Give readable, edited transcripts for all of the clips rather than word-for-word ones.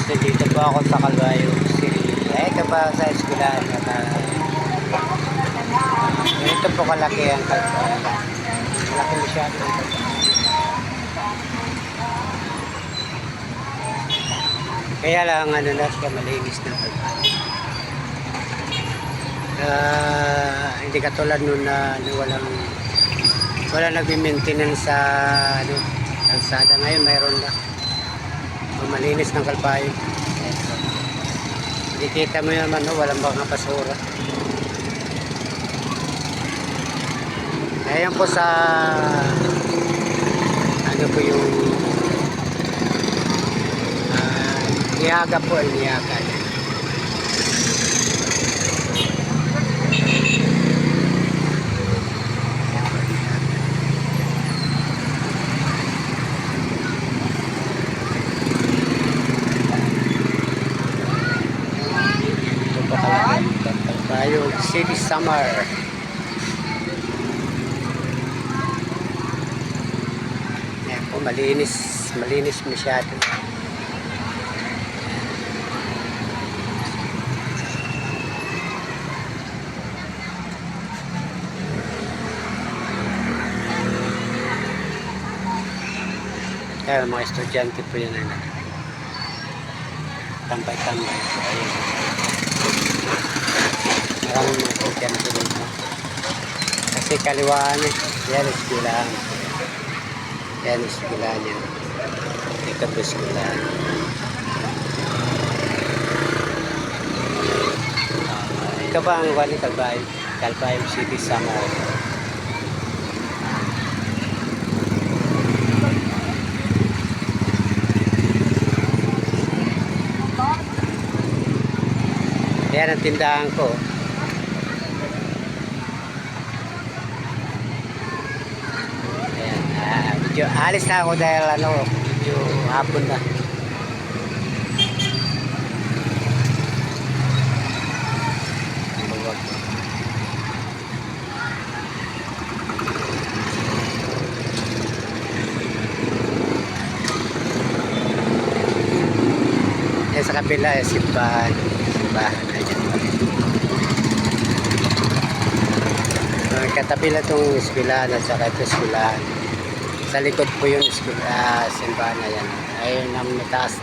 Dito po ako sa Calvario City. Ito pa sa eskwelahan na ganito po kalaki ang Calvario. Malaki masyado ang Calvario. Kaya lang ano na siya, malinis na Calvario. Hindi katulad nun na walang nag-maintenance sa kalsada. Ngayon mayroon na malinis ng Calvario. Hindi kita mo naman, walang mga basura. Ayan po sa ano po yung Niaga po, Niaga. Tayo City Summer. Yan po, malinis masyado. Kaya mga estudyante po yun na tambay-tambay po. Ayun. Maraming mga estudyante dito. Kasi kaliwaan yan eskwelahan. Yan eskwelahan yan. Ito po eskwelahan. Ito ba ang wali Calvario City Summer. Yan ang tindahan ko. Ayan, medyo alis na ako dahil medyo hapon na. Yan sa kabila, simbahan. Katabi na itong eskwelahan at saka ito eskwelahan. Sa likod po yung simbahan na yan. Ayun ang mataas.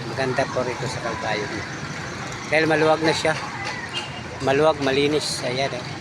Maganda po rito sa Calvario. Dahil maluwag na siya. Maluwag, malinis. Ayan eh.